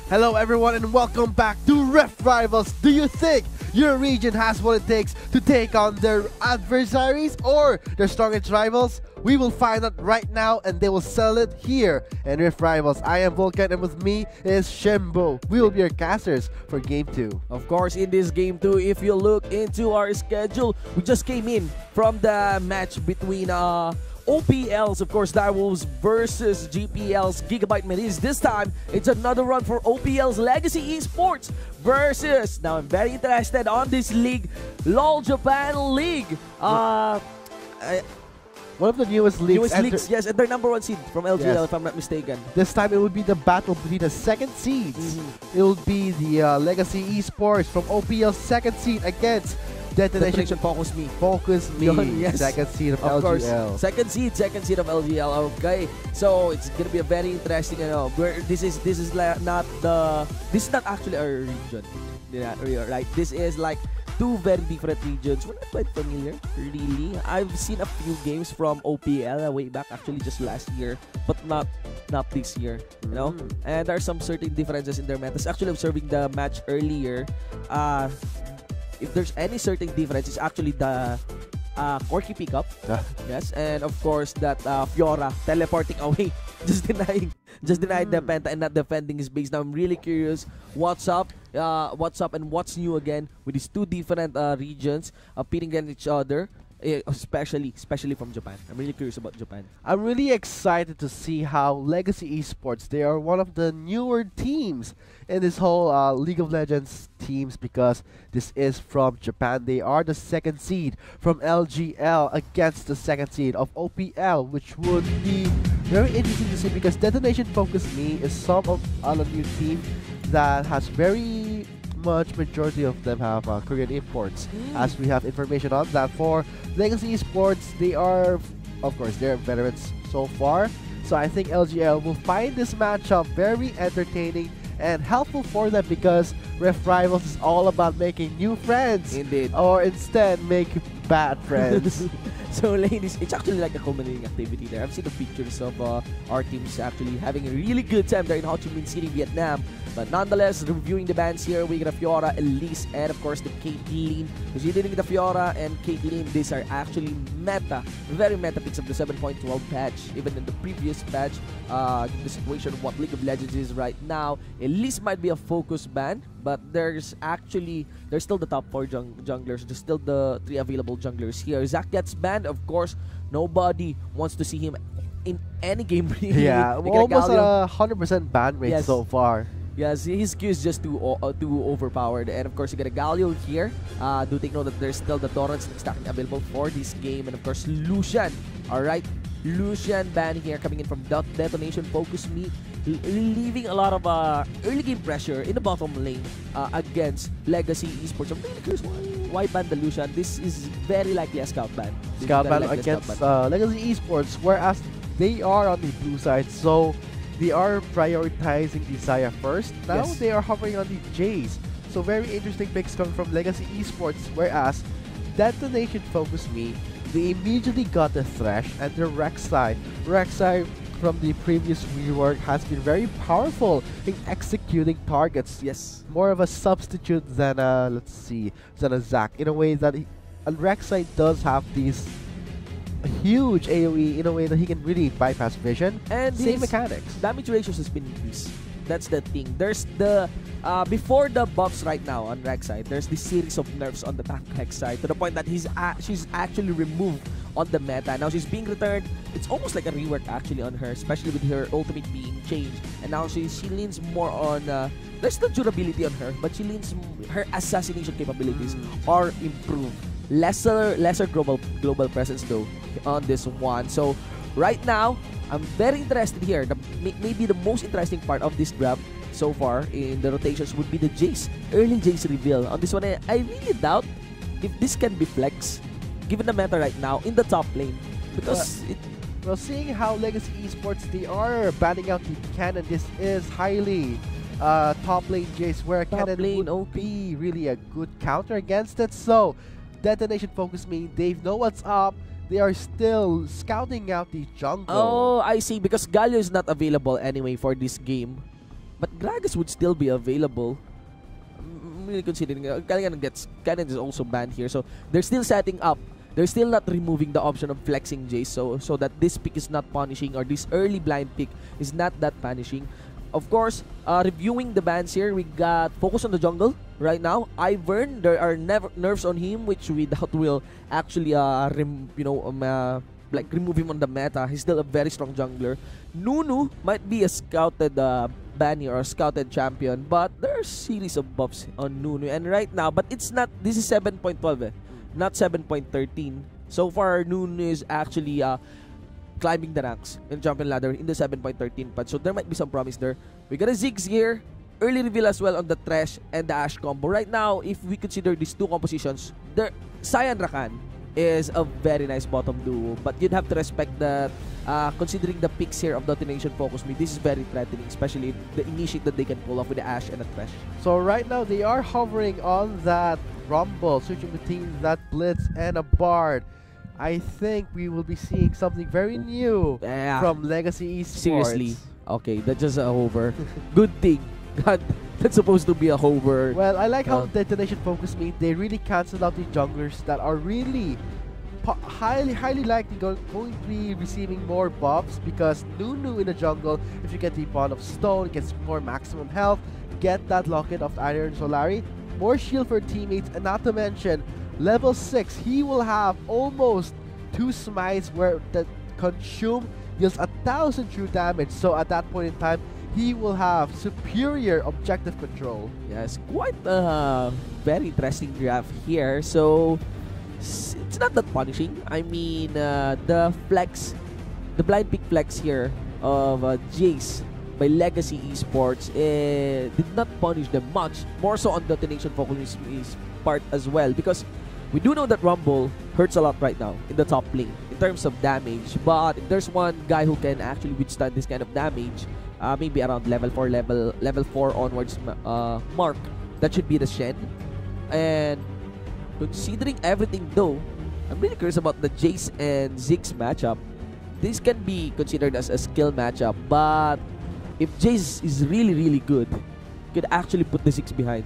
Hello everyone and welcome back to Ref Rivals. Do you think your region has what it takes to take on their adversaries or their strongest rivals? We will find out right now and they will sell it here in Ref Rivals. I am Vulcan and with me is Shembo. We will be your casters for Game 2. Of course, in this Game 2, if you look into our schedule, we just came in from the match between OPL's, of course, Direwolves versus GPL's Gigabyte Meris. This time, it's another run for OPL's Legacy Esports versus, now I'm very interested on this league, LOL Japan League. One of the newest leagues. Yes, and their #1 seed from LJL, yes, if I'm not mistaken. This time it would be the battle between the second seeds. It will be the Legacy Esports from OPL's second seed against Detonation Focus Me. Focus Me, yes. Second seed of LGL. Course. Second seed of LGL. Okay, so it's gonna be a very interesting. This is not actually our region, right? This is like two very different regions. We're not quite familiar, really. I've seen a few games from OPL way back, actually just last year, but not this year. You know, and there are some certain differences in their metas. Actually, observing the match earlier, if there's any certain difference, it's actually the Corky pickup. Yes, and of course that Fiora teleporting away, just denying the Penta and not defending his base. Now I'm really curious what's up and what's new again with these two different regions pitting against each other. Especially from Japan. I'm really curious about Japan. I'm really excited to see how Legacy Esports, they are one of the newer teams in this whole League of Legends teams because this is from Japan. They are the second seed from LGL against the second seed of OPL, which would be very interesting to see because Detonation Focus Me is some of a new team that has very much majority of them have Korean imports, as we have information on that. For Legacy Esports, they are, of course, they're veterans so far, so I think LGL will find this matchup very entertaining and helpful for them because Ref Rivals is all about making new friends. Indeed. Or instead make bad friends. So ladies, it's actually like a culminating activity there. I've seen the pictures of our teams actually having a really good time there in Ho Chi Minh City, Vietnam. But nonetheless, reviewing the bands here, we got Fiora, Elise, and of course the Caitlyn. Considering the Fiora and Caitlyn, these are actually very meta picks of the 7.12 patch. Even in the previous patch, the situation of what League of Legends is right now, Elise might be a focus ban, but there's still the top 4 junglers. There's still the 3 available junglers here. Zach gets banned, of course. Nobody wants to see him in any game. Really. Yeah, almost at a 100% ban rate so far. Yes, his Q is just too overpowered. And of course, you get a Galio here. Do take note that there's still the Torrents stacking available for this game. And of course, Lucian. Alright, Lucian ban here coming in from Detonation Focus Me, relieving a lot of early game pressure in the bottom lane against Legacy Esports. I'm really curious why ban the Lucian. This is very likely a scout ban. Scout ban against Legacy Esports, whereas they are on the blue side, so they are prioritizing the Xayah first. Now they are hovering on the Jace. So very interesting picks coming from Legacy Esports, whereas Detonation Focus Me, they immediately got the Thresh and the Rek'Sai. Rek'Sai from the previous rework has been very powerful in executing targets. Yes. More of a substitute than a Zac, in a way that Rek'Sai does have these huge AoE in a way that he can really bypass vision and same mechanics. Damage ratios has been increased. That's the thing. There's the before the buffs right now on Rek's side, there's this series of nerfs on the tank Hex side to the point that she's actually removed on the meta. Now she's being returned. It's almost like a rework actually on her, especially with her ultimate being changed. And now she leans more on there's no durability on her, but she leans her assassination capabilities are improved. Lesser global presence though on this one. So right now, I'm very interested here. Maybe the most interesting part of this draft so far in the rotations would be the Jace, early Jace reveal. On this one, I really doubt if this can be flex, given the meta right now in the top lane. Because well, seeing how Legacy Esports, they are banning out the cannon, this is highly top lane Jace, where cannon would be really a good counter against it. So Detonation Focus Me, they know what's up. They are still scouting out the jungle. Oh, I see. Because Galio is not available anyway for this game. but Gragas would still be available. I'm really considering Garena is also banned here, so they're still setting up. They're still not removing the option of flexing Jace, so that this pick is not punishing, or this early blind pick is not that punishing. Of course, reviewing the bans here, we got Focus on the Jungle right now. Ivern, there are nerfs on him, which we doubt will actually remove him on the meta. He's still a very strong jungler. Nunu might be a scouted ban here, or a scouted champion, but there are series of buffs on Nunu. And right now, but it's not, this is 7.12 not 7.13. So far, Nunu is actually climbing the ranks in champion ladder in the 7.13 patch. So there might be some promise there. We got a Ziggs here. Early reveal as well on the Thresh and the Ashe combo. Right now, if we consider these two compositions, Cyan Rakan is a very nice bottom duo, but you'd have to respect that considering the picks here of Domination Focus Me, this is very threatening, especially the initiate that they can pull off with the Ashe and the Thresh. So right now they are hovering on that Rumble, switching between that Blitz and a Bard. I think we will be seeing something very new from Legacy Esports. Seriously. Okay, that's just a hover. Good thing. God, that's supposed to be a hover. Well, I like how Detonation Focus Me, they really cancel out the junglers that are really highly likely going to be receiving more buffs, because Nunu in the jungle, if you get the Bond of Stone, gets more maximum health, get that Locket of Iron Solari, more shield for teammates, and not to mention, level 6, he will have almost 2 smites where the consume deals 1,000 true damage, so at that point in time, he will have superior objective control. Yes, quite a very interesting draft here. So it's not that punishing. I mean, the blind pick flex here of Jace by Legacy Esports did not punish them much. More so on the Detonation Focus is part as well, because we do know that Rumble hurts a lot right now in the top lane in terms of damage. But if there's one guy who can actually withstand this kind of damage, maybe around level 4 onwards mark, that should be the Shen. And considering everything though, I'm really curious about the Jace and Ziggs matchup. This can be considered as a skill matchup, but if Jace is really good, could actually put the Ziggs behind.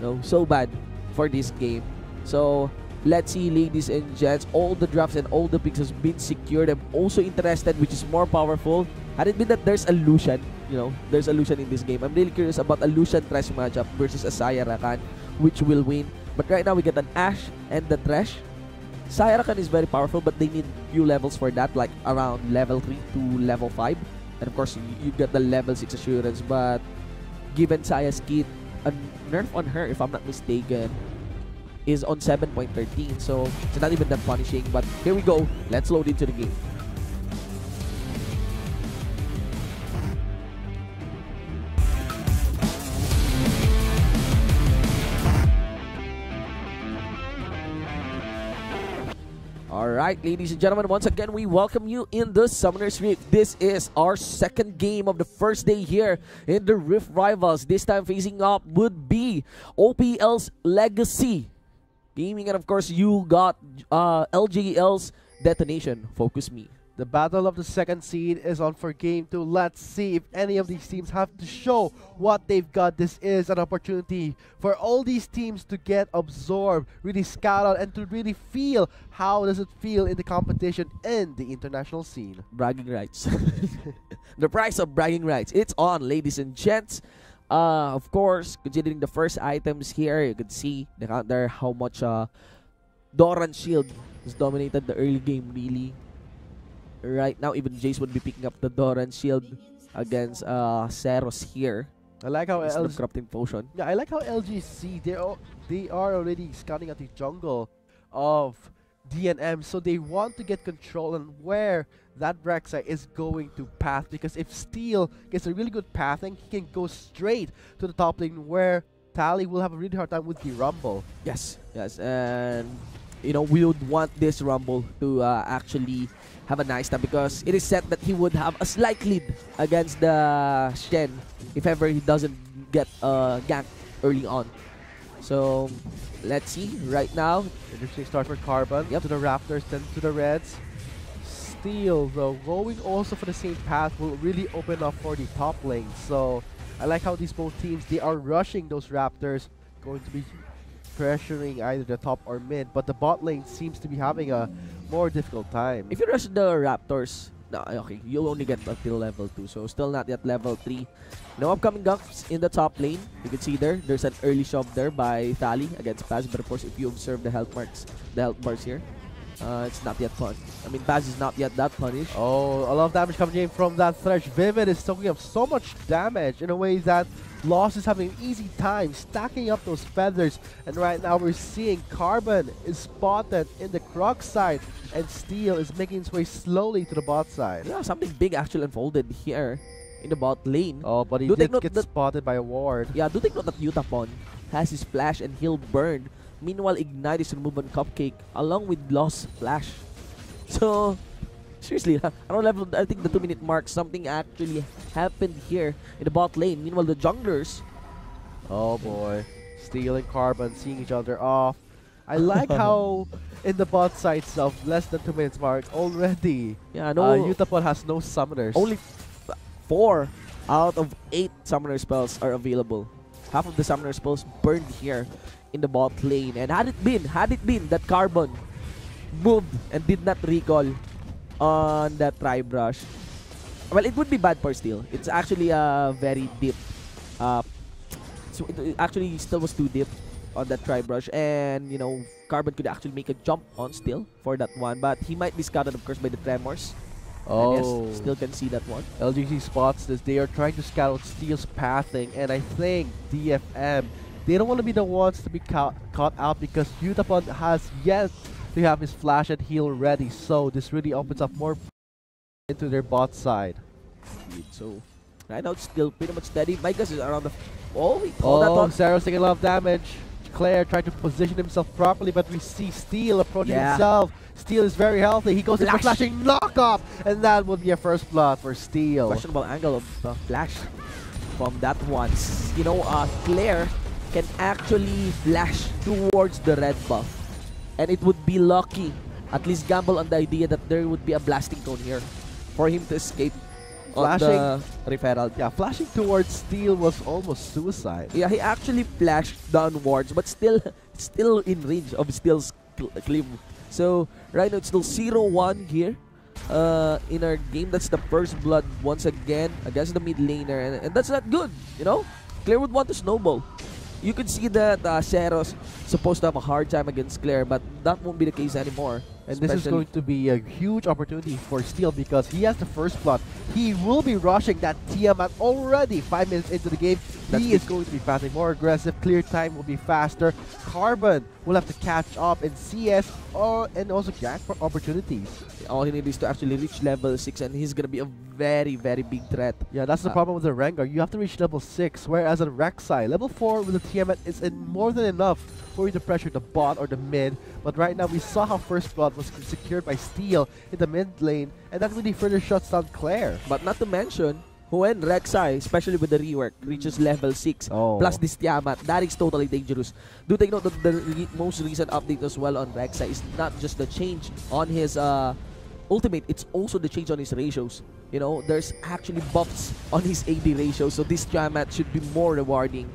No, so bad for this game. So let's see, ladies and gents, all the drafts and all the picks has been secured. I'm also interested which is more powerful. Had it been that there's a Lucian, there's a Lucian in this game, I'm really curious about a Lucian Thresh matchup versus a Cyan Rakan, which will win. But right now we get an Ashe and the Thresh. Cyan Rakan is very powerful, but they need few levels for that, like around level 3 to level 5. And of course, you get the level 6 assurance, but given Saya's kit, a nerf on her, if I'm not mistaken, is on 7.13, so it's not even that punishing. But here we go, let's load into the game. Alright, ladies and gentlemen, once again we welcome you in the Summoner's Rift. This is our second game of the first day here in the Rift Rivals. This time facing up would be OPL's Legacy Gaming, and of course you got LJL's Detonation Focus Me. The battle of the second seed is on for game 2. Let's see if any of these teams have to show what they've got. This is an opportunity for all these teams to get absorbed, really scout out, and to really feel how does it feel in the competition in the international scene. Bragging rights. The price of bragging rights. It's on, ladies and gents. Of course, considering the first items here, you can see the counter how much Doran Shield has dominated the early game really. Right now, even Jace would be picking up the Doran Shield against Seros here. I like how Corrupting Potion. Yeah, I like how LGC they are already scouting at the jungle of DNM, so they want to get control on where that Rek'Sai is going to path, because if Steel gets a really good pathing, he can go straight to the top lane where Tally will have a really hard time with the Rumble. Yes, and we would want this Rumble to actually have a nice time, because it is said that he would have a slight lead against the Shen if ever he doesn't get ganked early on. So let's see right now. Interesting start for Carbon. To the Raptors, then to the Reds. Steel though, going also for the same path will really open up for the top lane. So I like how these both teams, they are rushing those Raptors, going to be pressuring either the top or mid, but the bot lane seems to be having a more difficult time. If you rush the Raptors, no, okay, you only get until level 2, so still not yet level 3. No upcoming ganks in the top lane. You can see there's an early shove there by Thali against Paz, but of course if you observe the health bars here, it's not yet fun. I mean, Paz is not yet that punished. Oh, a lot of damage coming in from that Thresh. Vivid is soaking up so much damage in a way that Lost is having an easy time stacking up those feathers. And right now we're seeing Carbon is spotted in the Croc side, and Steel is making its way slowly to the bot side. Yeah, something big actually unfolded here in the bot lane. Oh, but he did get spotted by a ward. Yeah, do take note that Utapon has his flash and he'll burn. Meanwhile, Ignite is removed on Cupcake along with Lost Flash. So, seriously, around level, I think the 2-minute mark, something actually happened here in the bot lane. Meanwhile, the junglers. Oh boy. Steel and Carbon seeing each other off. I like how in the bot side itself, less than 2 minutes mark already. Yeah, no. Utapon has no summoners. Only 4 out of 8 summoner spells are available. Half of the summoner spells burned here in the bot lane. And had it been that Carbon moved and did not recall on that Tribe Rush, well, it would be bad for Steel. It's actually a very deep. So it actually still was too deep on that Tribe Rush, and you know, Carbon could actually make a jump on Steel for that one, but he might be scouted, of course, by the Tremors. Oh, and yes, Steel can see that one. LGC spots this. They are trying to scout out Steel's pathing, and I think DFM, they don't want to be the ones to be caught out because Utapon has yet to have his flash and heal ready. So this really opens up more into their bot side. So right now it's still pretty much steady. My guess is around the. Oh, Zero's taking a lot of damage. Claire tried to position himself properly, but we see Steel approaching himself. Steel is very healthy. He goes in for flashing knockoff, and that would be a first blood for Steel. Questionable angle of the flash from that one. You know, Claire can actually flash towards the red buff, and it would be lucky, at least gamble on the idea that there would be a blasting cone here for him to escape on the referral. Yeah, flashing towards Steel was almost suicide. Yeah, he actually flashed downwards, but still in range of Steel's cliff. So right now it's still 0-1 here in our game. That's the first blood once again against the mid laner, and that's not good, you know? Claire would want to snowball. You could see that Zero's supposed to have a hard time against Claire, but that won't be the case anymore. And this is going to be a huge opportunity for Steel because he has the first blood. He will be rushing that Tiamat already 5 minutes into the game. He is going to be fastly more aggressive. Clear time will be faster. Carbon will have to catch up in CS and also gank for opportunities. All he needs is to actually reach level 6, and he's going to be a very, very big threat. Yeah, that's the problem with the Rengar. You have to reach level 6, whereas on Rek'Sai, level 4 with the Tiamat is more than enough for you to pressure the bot or the mid. But right now, we saw how First Blood was secured by Steel in the mid lane, and that really further shuts down Claire. But not to mention, when Rek'Sai, especially with the rework, reaches level 6, plus this Tiamat, that is totally dangerous. Do take note that the most recent update as well on Rek'Sai is not just the change on his ultimate, it's also the change on his ratios. You know, there's actually buffs on his AD ratio, so this Tiamat should be more rewarding.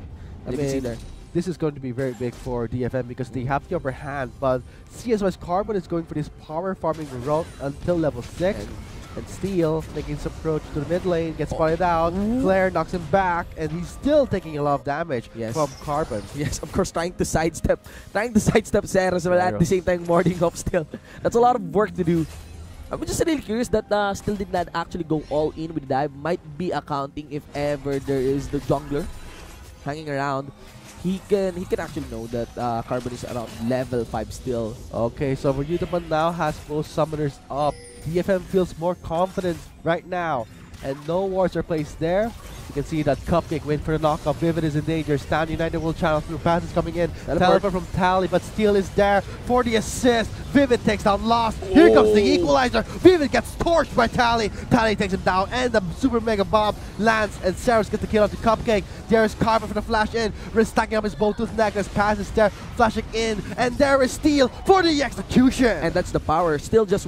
I mean, this is going to be very big for DFM because they have the upper hand, but CS-wise, Carbon is going for this power farming route until level 6. And Steel making his approach to the mid lane, gets spotted out. Claire knocks him back, and he's still taking a lot of damage from Carbon. Yes, of course, trying to sidestep Zeros, as well at the same time warding off Steel. That's a lot of work to do. I'm just really curious that Steel did not actually go all in with the dive. Might be accounting if ever there is the jungler hanging around. He can actually know that Carbon is around level 5 still. Okay, so Utapon now has both summoners up. DFM feels more confident right now, and no wards are placed there. You can see that Cupcake went for the knockoff. Vivid is in danger. Stand United will channel through. Pass is coming in. Teleport from Tally, but Steel is there for the assist. Vivid takes down Lost. Here comes the equalizer. Vivid gets torched by Tally. Tally takes him down, and the super mega bomb lands, and Ceros gets the kill off the Cupcake. There is Carbon for the flash in. Riz stacking up his Bluetooth necklace. Pass is there, flashing in, and there is Steel for the execution. And that's the power. Steel just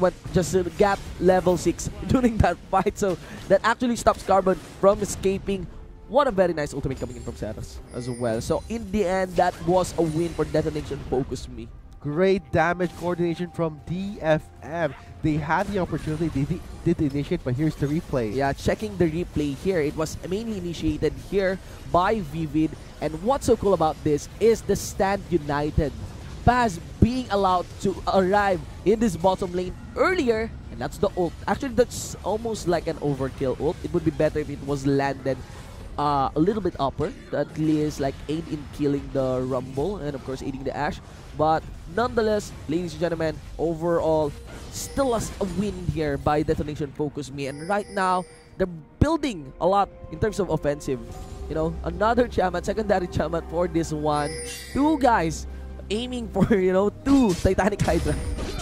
got level 6 during that fight, so that actually stops Carbon from escaping What a very nice ultimate coming in from Ceros as well. So in the end, that was a win for Detonation Focus Me. Great damage coordination from DFM. They had the opportunity, they did initiate, but here's the replay. Yeah, checking the replay here, it was mainly initiated here by Vivid. And what's so cool about this is the Stand United Paz being allowed to arrive in this bottom lane earlier. And that's the ult. Actually, that's almost like an overkill ult. It would be better if it was landed a little bit upper, to at least like aid in killing the Rumble and of course aiding the Ashe. But nonetheless, ladies and gentlemen, overall, still a win here by Detonation Focus Me. And right now, they're building a lot in terms of offensive. You know, another Chamat, secondary Chamat for this one. Two guys aiming for, you know, two Titanic Hydra.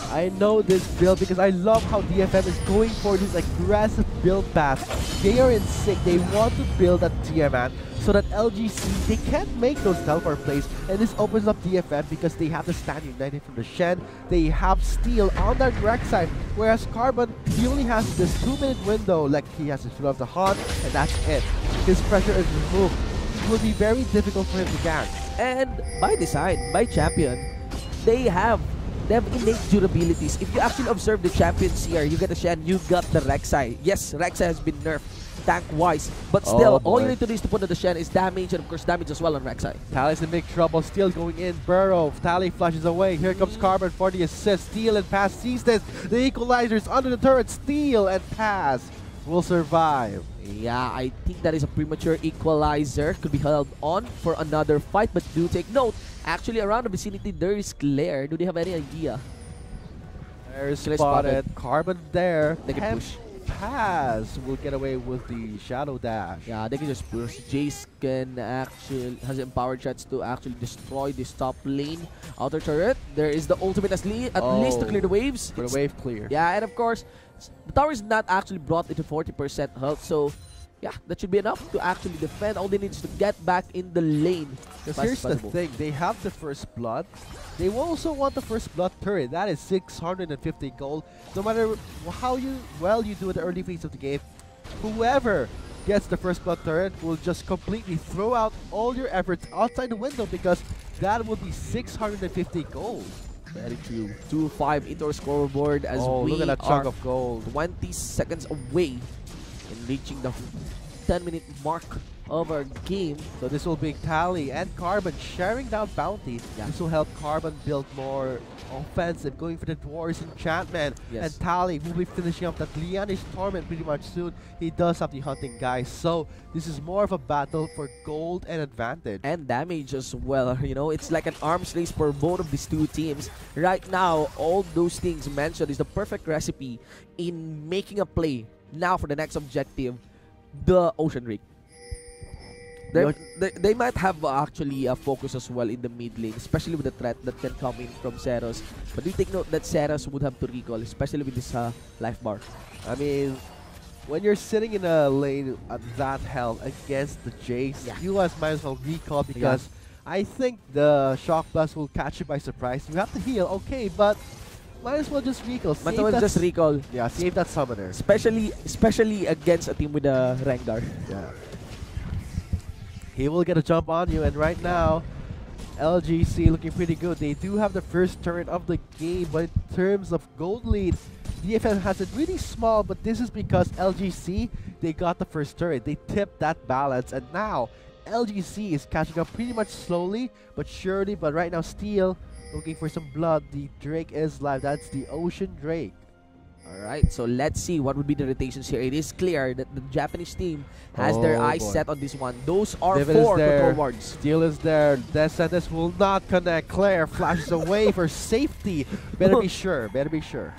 I know this build because I love how DFM is going for this aggressive build path. They are in sync. They want to build that Tiamat so that LGC, they can't make those teleport plays, and this opens up DFM because they have the Stand United from the Shen. They have Steel on that Rex side, whereas Carbon, he only has this 2-minute window, like he has to fill off the Haunt, and that's it. His pressure is removed. It will be very difficult for him to gank. And by design, by champion, they have innate durabilities. If you actually observe the champions here, you get the Shen, you got the Rek'Sai. Yes, Rek'Sai has been nerfed tank-wise, but still, all you need to do is to put on the Shen is damage, and of course damage as well on Rek'Sai. Tally's in big trouble, Steel going in, Burrow, Tally flushes away, here comes Carbon for the assist, Steel and Pass sees this, the equalizers under the turret, Steel and Pass will survive. Yeah, I think that is a premature equalizer, could be held on for another fight, but do take note, actually around the vicinity there is Claire. Do they have any idea? There's spotted, Carbon there, they can push. Pass will get away with the Shadow Dash. Yeah, they can just push. Jace can actually has empowered shots to actually destroy this top lane. Outer turret. There is the ultimate at least to clear the waves. For the wave clear. Yeah, and of course, the tower is not actually brought into 40% health, so yeah, that should be enough to actually defend. All they need is to get back in the lane. Because here's the thing, they have the first blood. They will also want the first blood turret. That is 650 gold. No matter how well you do in the early phase of the game, whoever gets the first blood turret will just completely throw out all your efforts outside the window because that will be 650 gold. Very true. 2-5 into our scoreboard as we look at that chunk of gold. 20 seconds away in reaching the 10-minute mark of our game. So this will be Tally and Carbon sharing down bounty. Yeah. This will help Carbon build more offensive, going for the Dwarves enchantment. Yes. And Tally will be finishing up that Lianish Torment pretty much soon. He does have the hunting guys, so this is more of a battle for gold and advantage. And damage as well. You know, it's like an arms race for both of these two teams. Right now, all those things mentioned is the perfect recipe in making a play now for the next objective, the Ocean Rig. They might have actually a focus as well in the mid lane, especially with the threat that can come in from Ceros. But do take note that Ceros would have to recall, especially with this life bar. I mean, when you're sitting in a lane at that health against the Jace, you guys might as well recall because I think the Shock Blast will catch you by surprise. You have to heal, okay, but might as well just recall. Might as well just recall. Yeah, save that summoner. Especially against a team with a Rengar. Yeah. He will get a jump on you, and right now, LGC looking pretty good. They do have the first turret of the game, but in terms of gold lead, DFM has it really small, but this is because LGC, they got the first turret. They tipped that balance, and now LGC is catching up pretty much slowly, but surely. But right now, Steel looking for some blood. The Drake is live. That's the Ocean Drake. Alright, so let's see what would be the rotations here. It is clear that the Japanese team has their eyes set on this one. Those are Vivid 4 control wards. Steel is there. Descendants will not connect. Claire flashes away for safety. Better be sure. Better be sure.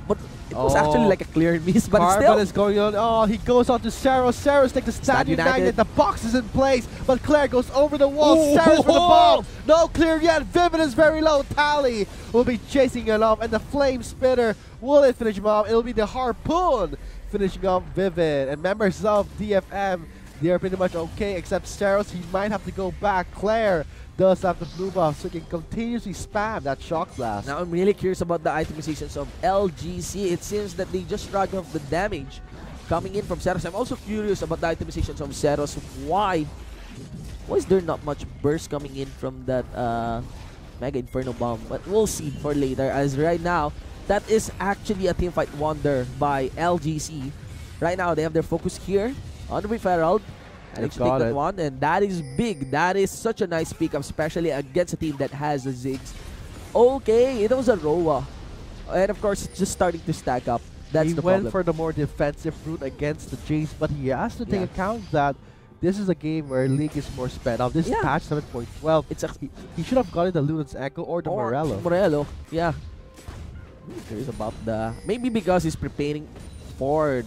But it was actually like a clear miss, but Carbon still. is going on. Oh, he goes on to Saros. Saros takes the Stand United. The box is in place, but Claire goes over the wall. Saros for the ball. No clear yet. Vivid is very low. Tally will be chasing it off, and the Flame Spitter will it finish him off. It'll be the Harpoon finishing off Vivid. And members of DFM, they are pretty much okay, except Saros. He might have to go back. Claire does have the blue buff, so he can continuously spam that Shock Blast. Now I'm really curious about the itemizations of LGC. It seems that they just dragged off the damage coming in from Seros. I'm also curious about the itemizations of Seros. Why is there not much burst coming in from that Mega Inferno Bomb? But we'll see for later, as right now, that is actually a teamfight wonder by LGC. Right now, they have their focus here on the Rift Herald. And take that one, and that is big. That is such a nice pick up, especially against a team that has the Ziggs. Okay, it was a Roa. And of course, it's just starting to stack up. That's the problem. He went for the more defensive route against the Jace, but he has to take account that this is a game where League is more sped up. This is patch 7.12. He should have gotten the Luden's Echo or the Morello. Morello, yeah. Curious about the... Maybe because he's preparing for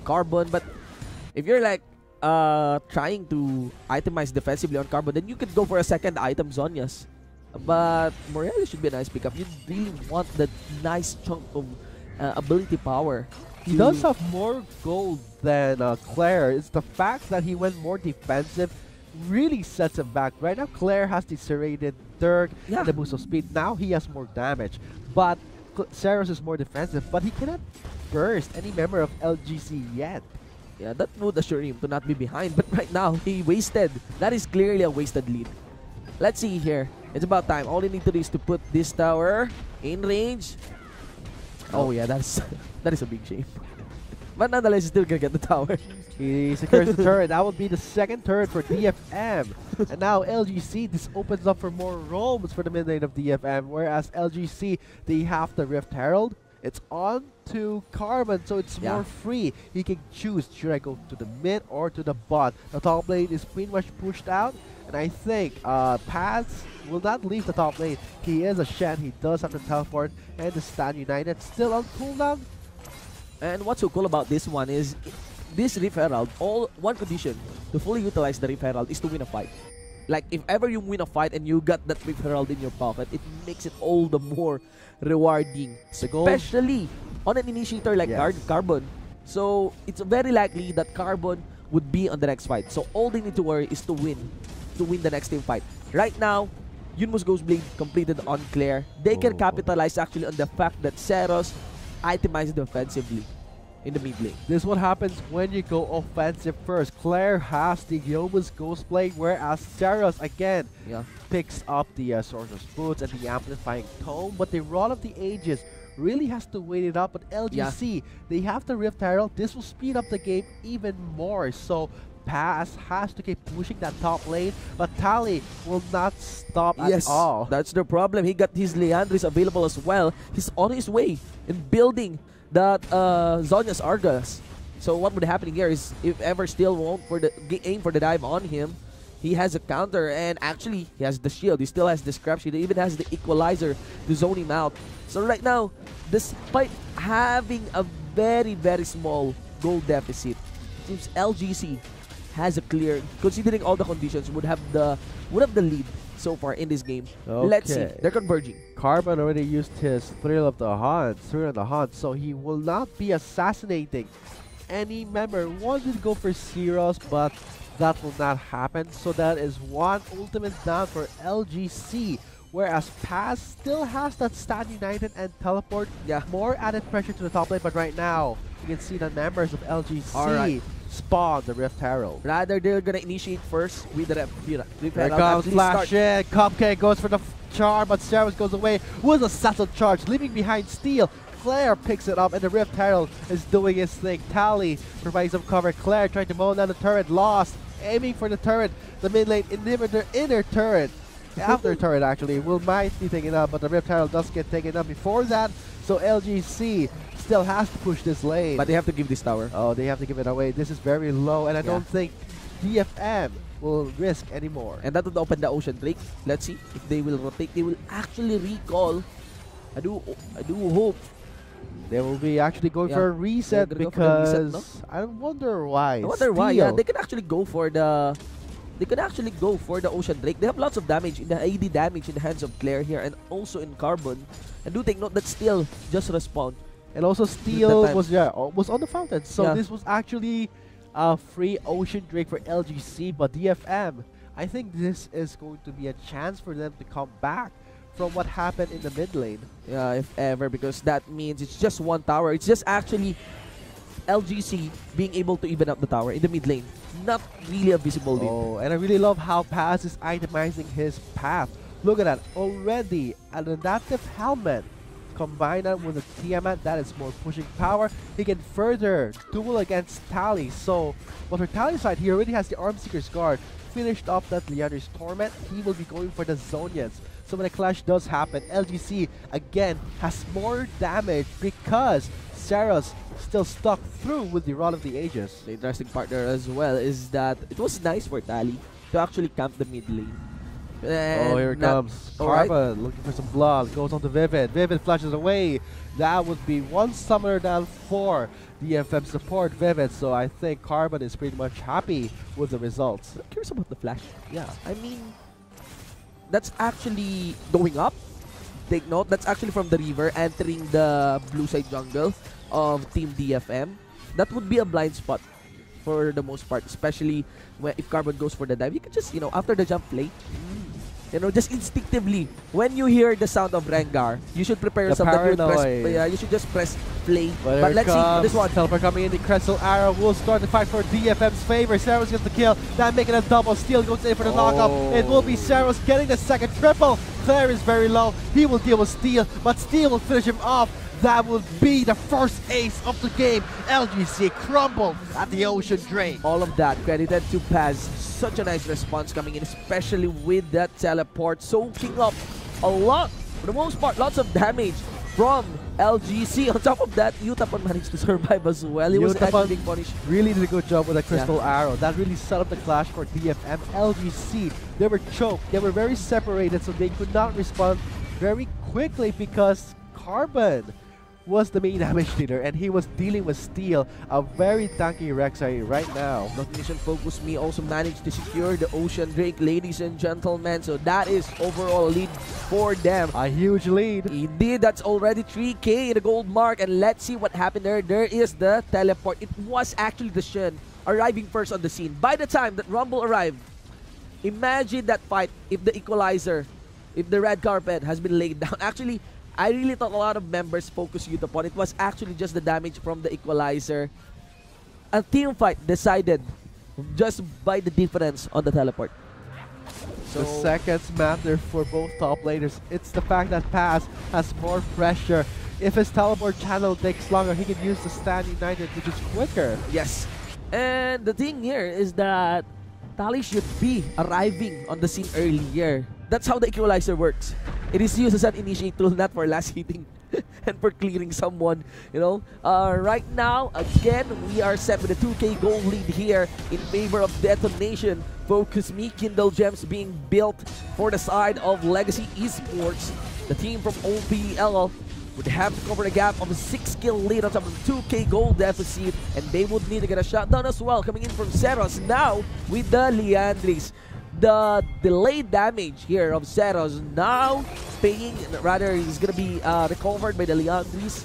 Carbon, but if you're like trying to itemize defensively on Carbon, then you could go for a second item, Zonias. But Morello should be a nice pickup. You really want that nice chunk of ability power. He does have more gold than Claire. It's the fact that he went more defensive really sets him back. Right now, Claire has the serrated Dirk and the boost of speed. Now he has more damage. But Seros is more defensive, but he cannot burst any member of LGC yet. Yeah, that would assure him to not be behind. But right now, he wasted. That is clearly a wasted lead. Let's see here. It's about time. All you need to do is to put this tower in range. Oh yeah, that is a big shame. But nonetheless, he's still gonna get the tower. He secures the turret. That would be the second turret for DFM. And now LGC, this opens up for more roams for the mid lane of DFM. Whereas LGC, they have the Rift Herald. It's on to Carbon, so it's more free. He can choose, should I go to the mid or to the bot? The top lane is pretty much pushed out. And I think Paz will not leave the top lane. He is a Shen. He does have to teleport. And the Stan United still on cooldown. And what's so cool about this one is this Rift Herald, one condition to fully utilize the Rift Herald is to win a fight. Like, if ever you win a fight and you got that Rift Herald in your pocket, it makes it all the more rewarding. Especially on an initiator like Carbon. So, it's very likely that Carbon would be on the next fight. So, all they need to worry is to win the next team fight. Right now, Yunmo's Ghostblade completed on Claire. They can capitalize actually on the fact that Seros itemized defensively in the mid lane. This is what happens when you go offensive first. Claire has the Yoma's Ghostblade, whereas Seros again picks up the Sorcerer's Boots and the Amplifying Tome, but the Rod of the Ages really has to wait it up. But LGC, they have the Rift Herald. This will speed up the game even more. So Paz has to keep pushing that top lane, but Tally will not stop at all. That's the problem. He got his Leandris available as well. He's on his way in building that Zonia's Argus. So what would happen here is, if ever still won't aim for the dive on him, he has a counter, and actually he has the shield. He still has the scrap shield. He even has the equalizer to zone him out. So right now, despite having a very, very small gold deficit, it seems LGC has a clear, considering all the conditions, would have the lead so far in this game. Let's see. They're converging. Carbon already used his Thrill of the Hunt, so he will not be assassinating any member. Wanted to go for Zeros, but that will not happen. So that is one ultimate down for LGC. Whereas Paz still has that Stan United and teleport. More added pressure to the top lane, but right now you can see the members of LGC spawn the Rift Herald. Rather, they're gonna initiate first with the Rift Herald. Here comes Flash in. Cupcake goes for the charm, but Seros goes away with a subtle charge, leaving behind Steel. Claire picks it up, and the Rift Herald is doing his thing. Tally provides some cover. Claire trying to mow down the turret, lost, aiming for the turret. The mid lane inhibitor inner turret. After turret actually might be taken up, but the Rift Herald does get taken up before that. So LGC still has to push this lane. But they have to give this tower. Oh, they have to give it away. This is very low, and I don't think DFM will risk anymore. And that would open the Ocean Drake. Let's see if they will rotate. They will actually recall. I do hope they will be actually going for a reset, because I wonder why. I wonder why. Yeah, they can actually go for the. They can actually go for the Ocean Drake. They have lots of damage in the AD damage in the hands of Claire here, and also in Carbon. And do take note that Steel just respawned. And also Steel was on the fountain. So this was actually a free Ocean Drake for LGC, but DFM, I think this is going to be a chance for them to come back from what happened in the mid lane. Yeah, if ever, because that means it's just one tower. It's just actually LGC being able to even out the tower in the mid lane. Not really a visible lead. Oh, and I really love how Paz is itemizing his path. Look at that, already an adaptive helmet. Combine that with a Tiamat that is more pushing power, he can further duel against Tally. So, on her Tally side, he already has the Armseeker's Guard. Finished off that Leander's Torment, he will be going for the Zonians. So when a clash does happen, LGC again has more damage because Sarah's still stuck through with the Rod of the Ages. The interesting part there as well is that it was nice for Tally to actually camp the mid lane. Oh, here it comes. Carbon looking for some blood. Goes on to Vivid. Vivid flashes away. That would be one summoner down for DFM support Vivid. So I think Carbon is pretty much happy with the results. I'm curious about the flash. Yeah, I mean, that's actually going up. Take note, that's actually from the river entering the blue side jungle of Team DFM. That would be a blind spot for the most part, especially if Carbon goes for the dive. You can just, after the jump play, just instinctively, when you hear the sound of Rengar, you should prepare yourself that you should just press play. But let's see this one. Teleport coming in, the Crystal Arrow will start the fight for DFM's favor. Saros gets the kill, that making a double steal, goes in for the knockup. It will be Saros getting the second triple. Claire is very low, he will deal with Steel, but Steel will finish him off. That will be the first ace of the game. LGC crumbled at the Ocean Drain. All of that credited to Paz. Such a nice response coming in, especially with that teleport, soaking up a lot, for the most part, lots of damage from LGC. On top of that, Utapon managed to survive as well. He was actually being punished. Really did a good job with the Crystal Arrow. That really set up the clash for DFM. LGC, they were choked. They were very separated, so they could not respond very quickly because Carbon was the main damage dealer, and he was dealing with Steel, a very tanky Rek'Sai right now. Mission Focus Me also managed to secure the Ocean Drake, ladies and gentlemen. So that is overall lead for them. A huge lead. Indeed, that's already 3K in the gold mark, and let's see what happened there. There is the teleport. It was actually the Shen arriving first on the scene. By the time that Rumble arrived, imagine that fight if the equalizer, if the red carpet has been laid down. Actually, I really thought a lot of members focused Utapon. It was actually just the damage from the equalizer. A team fight decided just by the difference on the teleport. So the seconds matter for both top laners. It's the fact that Paz has more pressure. If his teleport channel takes longer, he can use the Stand United, which is quicker. Yes. And the thing here is that Tally should be arriving on the scene earlier. That's how the equalizer works. It is used as an initiate tool, not for last hitting and for clearing someone, Right now, again, we are set with a 2K gold lead here in favor of Detonation. Focus Me, Kindle Gems being built for the side of Legacy Esports. The team from OPL would have to cover the gap of a 6-kill lead on top of a 2K gold deficit, and they would need to get a shutdown as well, coming in from Zeros now with the Leandris. The delayed damage here of Zeros now paying, rather he's gonna be recovered by the Leandris.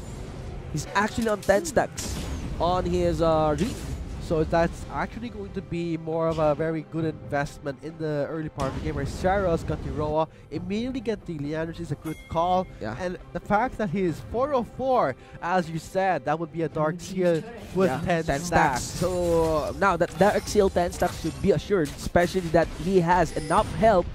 He's actually on 10 stacks on his read. So that's actually going to be more of a very good investment in the early part of the game where Saros got the Roa, immediately get the Leandris is a good call. Yeah. And the fact that he is 404, as you said, that would be a Dark Seal with 10 stacks. So now that Dark Seal 10 stacks should be assured, especially that he has enough help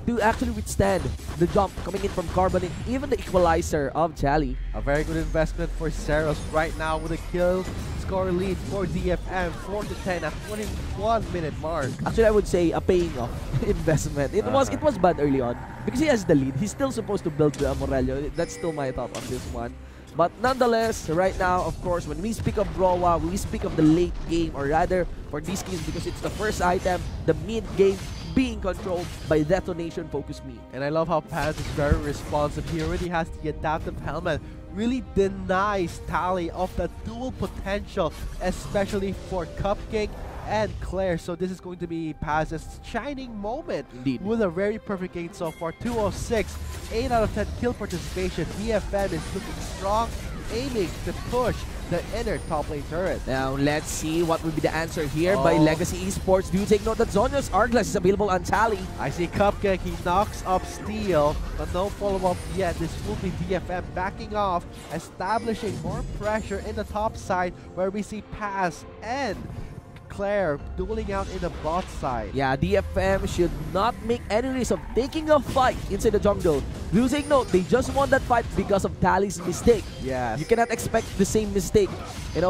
to actually withstand the jump coming in from Carbon and even the equalizer of Jali. A very good investment for Saros right now with a kill score lead for DFM, 4-10 at 21-minute mark. Actually, I would say a paying off investment. It was bad early on because he has the lead. He's still supposed to build the Morello. That's still my thought on this one. But nonetheless, right now, of course, when we speak of Roa, we speak of the late game, or rather, for these games, because it's the first item, the mid game being controlled by Detonation Focus Me. And I love how Paz is very responsive. He already has the adaptive helmet. Really denies Tally of the dual potential, especially for Cupcake and Claire. So this is going to be Paz's shining moment. Indeed. With a very perfect game so far. 206, 8 out of 10 kill participation. DFM is looking strong, aiming to push the inner top lane turret. Now, let's see what will be the answer here by Oh. Legacy Esports. Do you take note that Zonya's Arglass is available on Tally? I see Cupcake, he knocks up Steel, but no follow-up yet. This will be DFM backing off, establishing more pressure in the top side where we see Pass and Claire dueling out in the bot side. Yeah, DFM should not make any risk of taking a fight inside the jungle. Do take note, they just won that fight because of Tally's mistake. Yes. You cannot expect the same mistake,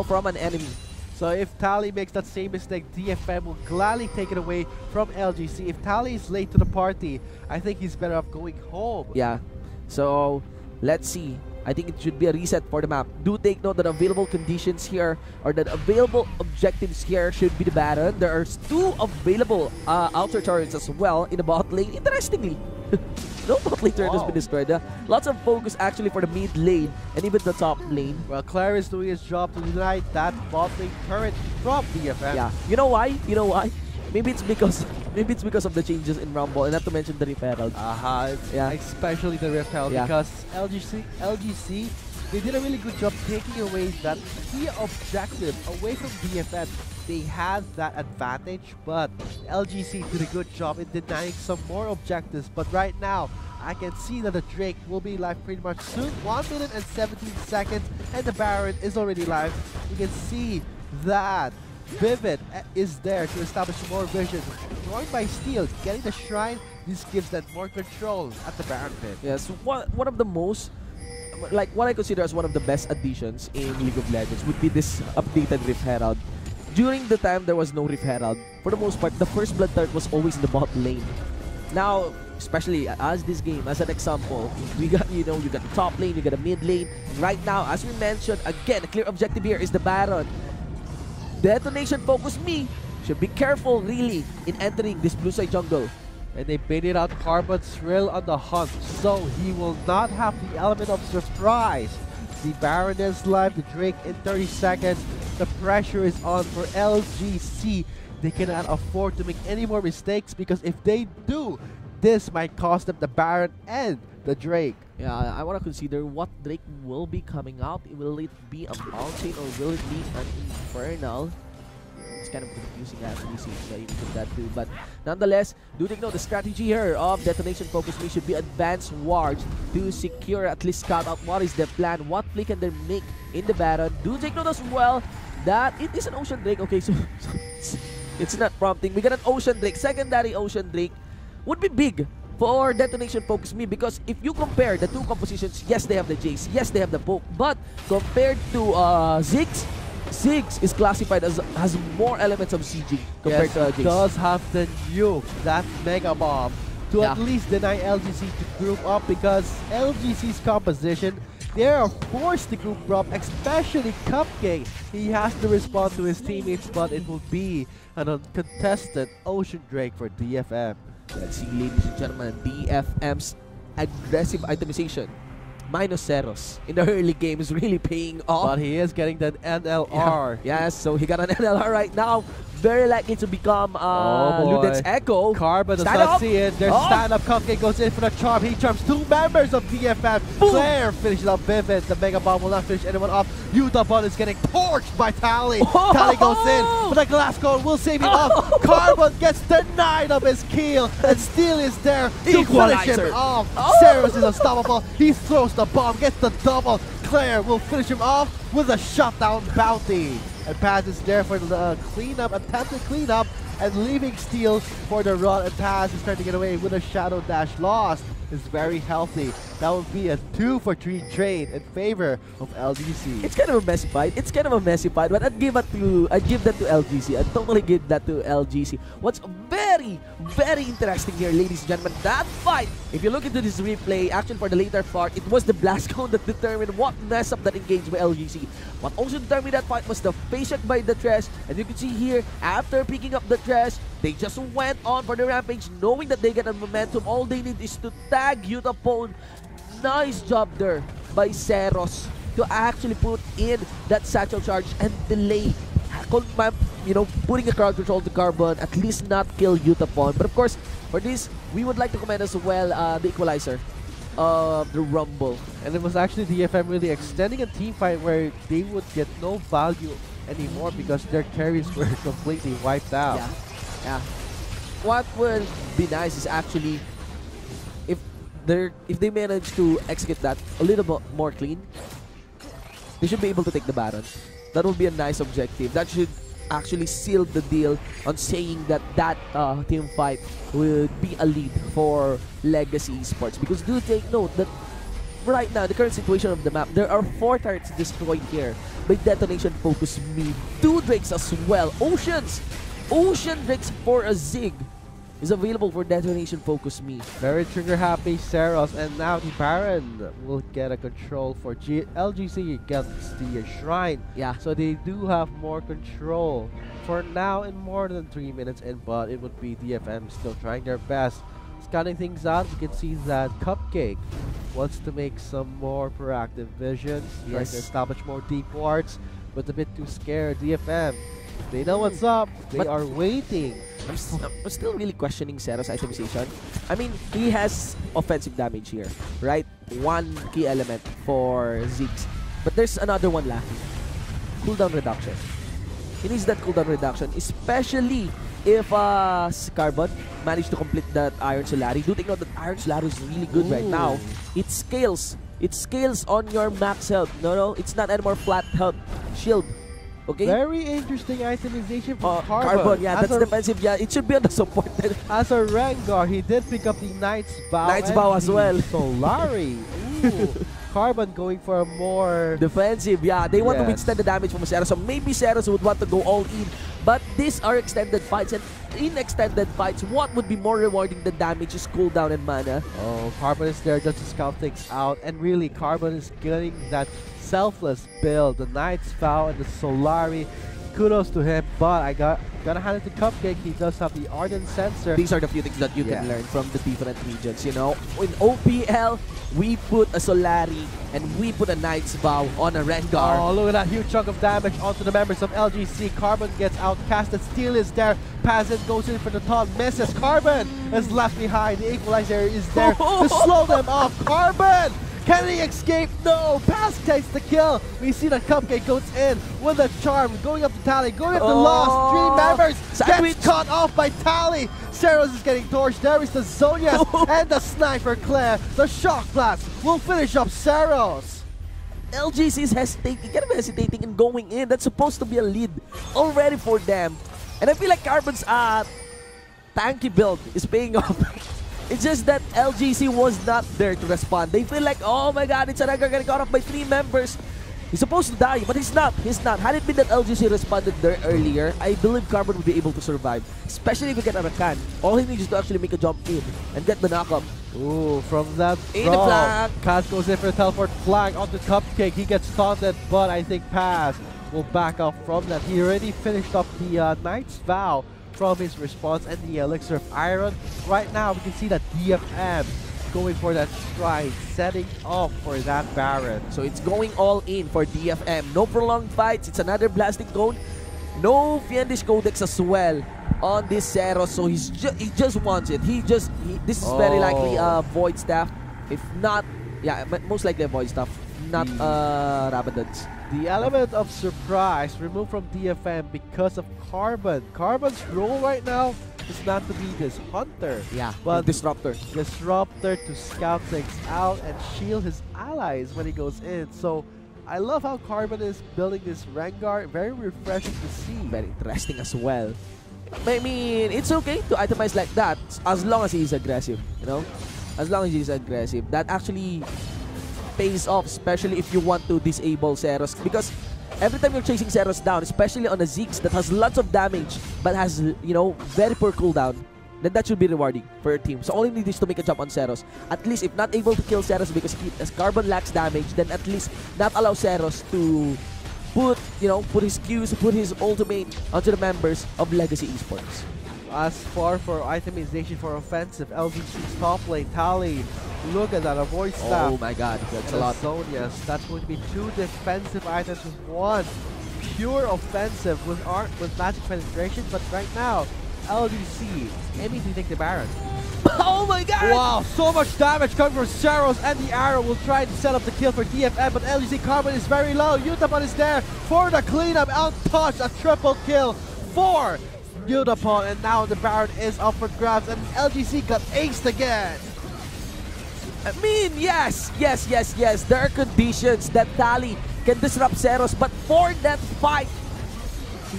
from an enemy. So if Tally makes that same mistake, DFM will gladly take it away from LGC. If Tally is late to the party, I think he's better off going home. Yeah, so let's see. I think it should be a reset for the map. Do take note that available conditions here, or that available objectives here, should be the Baron. There are 2 available outer turrets as well in the bot lane. Interestingly, no bot lane turret has been destroyed. Lots of focus actually for the mid lane and even the top lane. Well, Claire is doing his job to deny that bot lane turret from DFM. Yeah, you know why? You know why? Maybe it's because of the changes in Rumble, and not to mention the Rift Herald. Yeah. Especially the Rift Herald, Yeah. because LGC, they did a really good job taking away that key objective away from DFM. They had that advantage, but LGC did a good job in denying some more objectives. But right now, I can see that the Drake will be live pretty much soon. 1 minute and 17 seconds, and the Baron is already live. You can see that Vivid is there to establish more vision. Joined by Steel, getting the Shrine, this gives them more control at the Baron pit. Yes, one of the most, like what I consider as one of the best additions in League of Legends would be this updated Rift Herald. During the time there was no Rift Herald, for the most part, the first blood turret was always in the bot lane. Now, especially as this game, as an example, we got, you got the top lane, you got the mid lane. Right now, as we mentioned, again, a clear objective here is the Baron. Detonation focus me should be careful really in entering this blue side jungle. And they baited out Carbon Thrill on the hunt, so he will not have the element of surprise. The Baron is live, the Drake in 30 seconds. The pressure is on for LGC. They cannot afford to make any more mistakes, because if they do, this might cost them the Baron and the Drake. Yeah, I want to consider what Drake will be coming out. Will it be a Mountain or will it be an Infernal? It's kind of confusing actually, seeing that too. But nonetheless, do take note the strategy here of Detonation Focus Me should be advanced wards to secure, at least scout out what is their plan, what play can they make in the Baron. Do take note as well that it is an Ocean Drake. Okay, so it's not prompting. We got an Ocean Drake, secondary Ocean Drake. Would be big for Detonation Focus Me, because if you compare the 2 compositions, yes, they have the Jace, yes, they have the Poke, but compared to Ziggs is classified as has more elements of CG compared to Jace. Does have the nuke, that Mega Bomb, to at least deny LGC to group up, because LGC's composition, they are forced to group up, especially Cupcake. He has to respond to his teammates, but it will be an uncontested Ocean Drake for DFM. Let's see, ladies and gentlemen, DFM's aggressive itemization minus zeros in the early game is really paying off. But he is getting that NLR. Yeah. Yes, so he got an NLR right now. Very likely to become Luden's Echo. Carbon does not see it. There's stand-up. Cupcake goes in for the charm. He charms 2 members of DFM. Boom. Claire finishes up Vivid. The Mega Bomb will not finish anyone off. Utah is getting torched by Tally. Tally goes in, but the glass cone will save him off. Carbon gets denied of his kill, and Steel is there to finish him off. Ceres is unstoppable. He throws the bomb, gets the double. Claire will finish him off with a shutdown bounty. And Paz is there for the cleanup, attempted cleanup, and leaving Steel for the run. And Paz is trying to get away with a Shadow Dash lost. Is very healthy. That would be a 2-for-3 trade in favor of LGC. It's kind of a messy fight. But I'd give that to LGC. I'd totally give that to LGC. What's very, very interesting here, ladies and gentlemen, that fight, if you look into this replay, actually for the later part, it was the blast cone that determined what messed up that engage by LGC. What also determined that fight was the face shot by the Thresh. And you can see here, after picking up the Thresh, they just went on for the rampage, knowing that they get a momentum. All they need is to tag Utapone. Nice job there by Ceros to actually put in that satchel charge and delay, putting a crowd control to Carbon, at least not kill Utapone. But of course, for this, we would like to commend as well the Equalizer. of the Rumble. And it was actually DFM really extending a team fight where they would get no value anymore because their carries were completely wiped out. Yeah, yeah. What would be nice is actually if they manage to execute that a little bit more clean, they should be able to take the Baron. That would be a nice objective. That should actually seal the deal on saying that team fight would be a lead for Legacy Esports. Because do take note that right now, the current situation of the map, there are 4 turrets destroyed here by Detonation Focus Me. 2 Drakes as well. Ocean Drakes for a Zig is available for Detonation Focus Me. Very trigger happy Seros, and now the Baron will get a control for LGC against the Shrine. Yeah. So they do have more control for now in more than 3 minutes in, but it would be DFM still trying their best. Scanning things out, we can see that Cupcake wants to make some more proactive visions, trying to establish more deep wards, but a bit too scared. DFM, they know what's up, they are waiting. I'm still really questioning Seros' itemization. I mean, he has offensive damage here, right? 1 key element for Ziggs. But there's another one lacking. Cooldown reduction. He needs that cooldown reduction, especially if Carbon managed to complete that Iron Solari. Do take note that Iron Solari is really good right now. It scales. It scales on your max health. No, it's not anymore flat health. Shield. Okay? Very interesting itemization from Carbon, yeah, that's defensive. Yeah, it should be on the support. As a Rengar, he did pick up the Knight's Vow. Knight's Vow as well. Solari. Ooh. Carbon going for a more defensive. Yeah, they want to extend the damage from Seros. So maybe Seros would want to go all in. But these are extended fights, and in extended fights, what would be more rewarding than damage is cooldown and mana. Oh, Carbon is there just to scout things out, and really, Carbon is getting that selfless build, the Knight's Vow and the Solari. Kudos to him, but I gotta hand it to Cupcake. He does have the Ardent Sensor. These are the few things that you can learn from the different regions, you know. In OPL, we put a Solari and we put a Knight's Vow on a Rengar. Oh, look at that huge chunk of damage onto the members of LGC. Carbon gets outcasted. Steel is there. Pazin goes in for the taunt. Misses. Carbon is left behind. The Equalizer is there to slow them off. Carbon! Can he escape? No! Pass takes the kill. We see that Cupcake goes in with a charm. Going up to Tally. Going up to Lost. 3 members. Gets caught off by Tally. Seros is getting torched. There is the Zonias and the Sniper Claire. The Shock Blast will finish up Seros. LGC is hesitating, kind of hesitating and going in. That's supposed to be a lead already for them. And I feel like Carbon's tanky build is paying off. It's just that LGC was not there to respond. They feel like, oh my god, it's a Rengar getting caught off by 3 members. He's supposed to die, but he's not. He's not. Had it been that LGC responded there earlier, I believe Carbon would be able to survive. Especially if you get a Rakan. All he needs is to actually make a jump in and get the knockup. Ooh, from that in the flank. Kaz goes in for a teleport flank onto Cupcake. He gets taunted, but I think Paz will back off from that. He already finished up the Knight's Vow from his response and the Elixir of Iron. Right now, we can see that DFM going for that Shrine, setting up for that Baron. So it's going all in for DFM. No prolonged fights. It's another Blasting Cone. No Fiendish Codex as well on this Seros. So he just wants it. This is very likely a Void Staff. If not, yeah, most likely a Void Staff. Not Rabadon's. The element of surprise removed from DFM because of Carbon. Carbon's role right now is not to be this hunter, but disruptor to scout things out and shield his allies when he goes in. So I love how Carbon is building this Rengar. Very refreshing to see. Very interesting as well. I mean, it's okay to itemize like that as long as he's aggressive, you know? As long as he's aggressive. That actually pays off, especially if you want to disable Seros, because every time you're chasing Seros down, especially on a Ziggs that has lots of damage but has, you know, very poor cooldown, then that should be rewarding for your team. So all you need is to make a jump on Seros. At least if not able to kill Seros because as Carbon lacks damage, then at least not allow Seros to put his Qs, put his ultimate onto the members of Legacy Esports. As far for itemization for offensive, LGC's top lane, Tally. Look at that, a Void Staff. Oh my god, that's and a lot. Zonias. That's going to be 2 defensive items with 1 pure offensive with magic penetration. But right now, LGC aiming to take the Baron. Oh my god! Wow, so much damage coming from Zeros, and the arrow will try to set up the kill for DFM, but LGC Carbon is very low. Utapon is there for the cleanup, untouched, a triple kill for Utapon, and now the Baron is up for grabs, and LGC got aced again. I mean, yes. There are conditions that Tali can disrupt Zeros, but for that fight,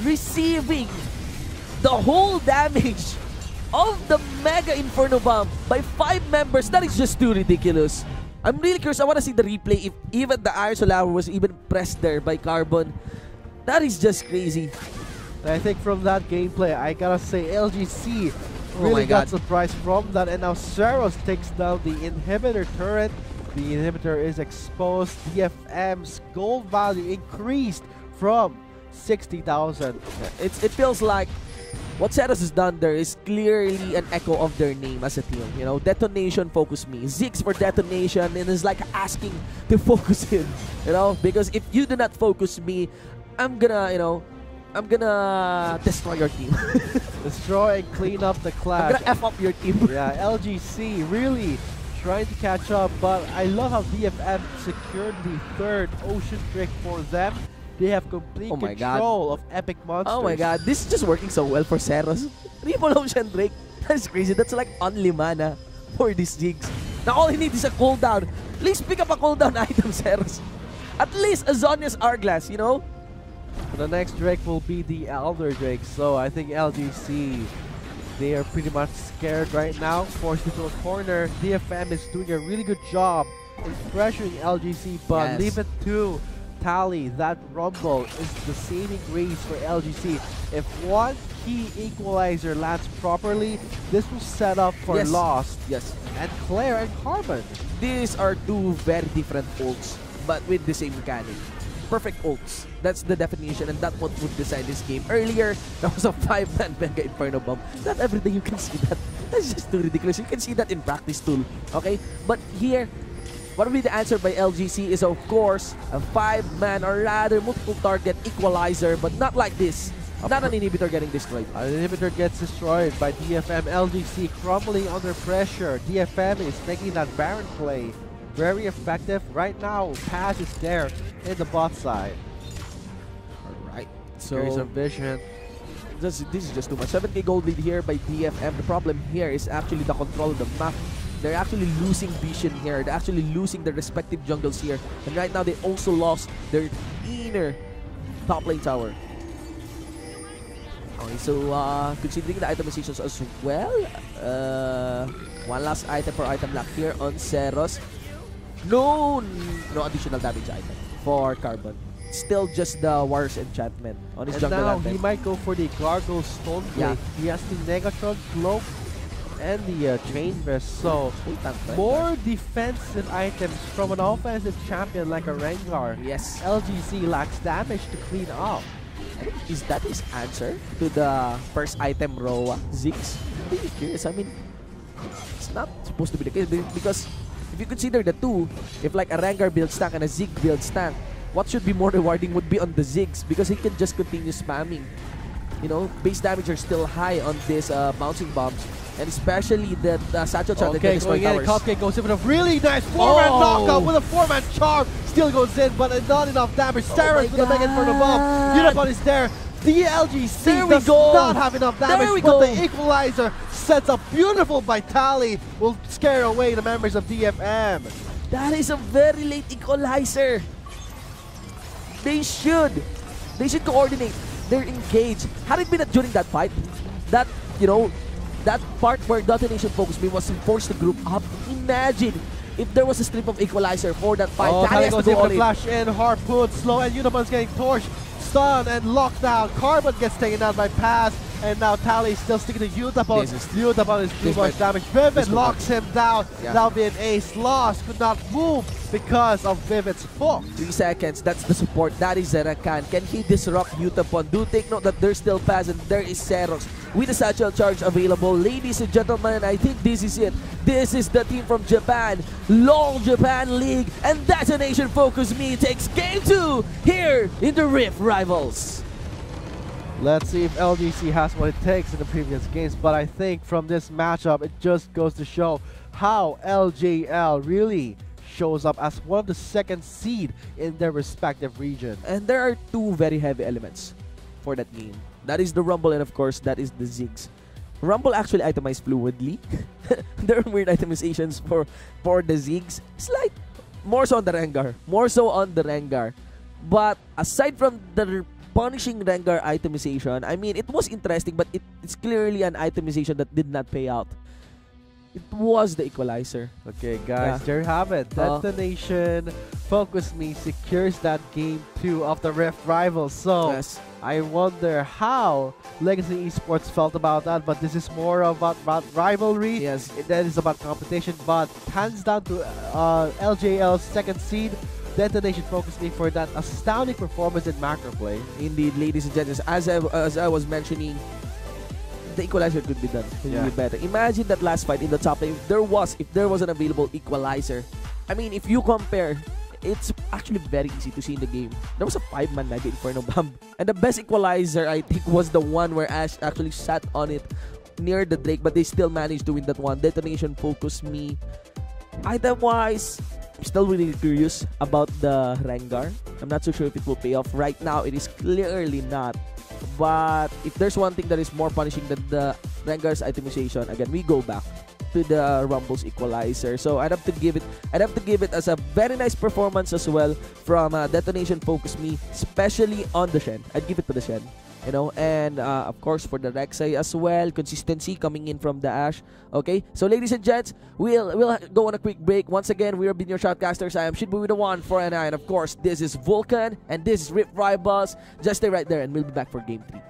receiving the whole damage of the Mega Inferno Bomb by 5 members, that is just too ridiculous. I'm really curious. I want to see the replay if even the Iron Solar was even pressed there by Carbon. That is just crazy. I think from that gameplay, I gotta say LGC really got surprised from that, and now Zeros takes down the inhibitor turret. The inhibitor is exposed. DFM's gold value increased from 60,000. It feels like what Zeros has done there is clearly an echo of their name as a team. You know, detonation, focus me. Ziggs for detonation, and it's like asking to focus him. You know, because if you do not focus me, I'm gonna destroy your team. Destroy and clean up the clash. I'm gonna F up your team. Yeah, LGC really trying to catch up, but I love how DFM secured the 3rd Ocean Drake for them. They have complete control of Epic Monsters. Oh my god, this is just working so well for Zeros. Triple Ocean Drake. That's crazy. That's like only mana for these Ziggs. Now all he needs is a cooldown. Please pick up a cooldown item, Zeros. At least a Zhonya's Hourglass, you know? The next Drake will be the Elder Drake, so I think LGC, they are pretty much scared right now, forced into a corner. DFM is doing a really good job in pressuring LGC, but leave it to Tali. That Rumble is the saving grace for LGC. If one key equalizer lands properly, this will set up for Lost and Claire and Carbon. These are 2 very different ults, but with the same mechanic. Perfect ults. That's the definition, and that's what would decide this game. Earlier, that was a 5-man Mega Inferno Bomb. Not every day you can see that. That's just too ridiculous. You can see that in practice too. Okay? But here, what will be the answer by LGC is, of course, a 5-man or rather multiple target equalizer, but not like this. Not an inhibitor getting destroyed. An inhibitor gets destroyed by DFM. LGC crumbling under pressure. DFM is making that Baron play very effective. Right now, Pass is there in the bot side. Alright, so there is a vision. This is just too much. 7k gold lead here by DFM. The problem here is actually the control of the map. They're actually losing vision here. They're actually losing their respective jungles here. And right now, they also lost their inner top lane tower. Okay, so considering the itemizations as well, one last item for item lock here on Zeros. No additional damage item for Carbon. Still just the Warrior's Enchantment on his jungle now item. He might go for the Gargoyle Stoneblade. He has the Negatron, Cloak, and the Chain Vest. So more defensive items from an offensive champion like a Rengar. Yes. LGC lacks damage to clean up. Is that his answer to the first item row, Ziggs? I'm really curious. I mean, it's not supposed to be the case because if you consider the 2, if like a Rengar builds tank and a Ziggs builds tank, what should be more rewarding would be on the Ziggs because he can just continue spamming. You know, base damage are still high on this bouncing bombs, and especially the Satchel Charm that can destroy towers. Cupcake goes in with a really nice 4-man knockout with a 4-man charm. Still goes in, but not enough damage. Sarah's with a Mega Inferno Bomb. Unibot is there. The LGC does not have enough damage, but the equalizer sets up beautiful by Tali. Will scare away the members of DFM. That is a very late equalizer. They should coordinate. They're engaged. Had it been during that fight, that that part where Detonation Focus Me was forced to group up. Imagine if there was a strip of equalizer for that fight. Tali goes in for the flash in, Harpoon, slow, and Unibot's getting torched. Stun and lockdown. Carbon gets taken out by Pass, and now Tali is still sticking to Utapon. Utapon is too much damage. Vivid locks him down. That'll be an ace. Lost, could not move because of Vivid's hook. 3 seconds, that's the support. That is Zerakan. Can he disrupt Utapon? Do take note that there's still Pass and there is Zeros with a satchel charge available. Ladies and gentlemen, I think this is it. This is the team from Japan, Long Japan League, and Detonation Focus Me takes game 2 here in the Rift Rivals. Let's see if LGC has what it takes in the previous games, but I think from this matchup, it just goes to show how LJL really shows up as one of the second seed in their respective region. And there are two very heavy elements for that game. That is the Rumble, and of course, that is the Ziggs. Rumble actually itemized fluidly. There are weird itemizations for the Ziggs. Slight, more so on the Rengar. More so on the Rengar. But aside from the punishing Rengar itemization, I mean, it was interesting, but it's clearly an itemization that did not pay out. It was the equalizer. Okay, guys, Yeah. there you have it. Detonation Focus Me secures that game 2 of the Rift Rivals. So, Yes. I wonder how Legacy Esports felt about that, but this is more about rivalry. Yes. That is about competition, but hands down to LJL's second seed. Detonation Focus Me for that astounding performance in macro play. Indeed, ladies and gentlemen, as I was mentioning, the equalizer could be done. Could Yeah. be better. Imagine that last fight in the top lane. If there was an available equalizer, I mean, if you compare, it's actually very easy to see in the game. There was a 5-man Mega Inferno Bomb, and the best equalizer I think was the one where Ash actually sat on it near the Drake, but they still managed to win that one. Detonation Focus Me. Item-wise, I'm still really curious about the Rengar. I'm not so sure if it will pay off. Right now, it is clearly not. But if there's one thing that is more punishing than the Rengar's itemization, again, we go back to the Rumble's equalizer. So I'd have to give it as a very nice performance as well from Detonation Focus Me, especially on the Shen. I'd give it to the Shen. You know, and of course for the Rek'Sai as well, consistency coming in from the Ashe. Okay, so ladies and gents, we'll go on a quick break. Once again, we have been your shoutcasters. I am Shitbu with the 149, and of course this is Vulcan and this is Rift Rivals. Just stay right there and we'll be back for game 3.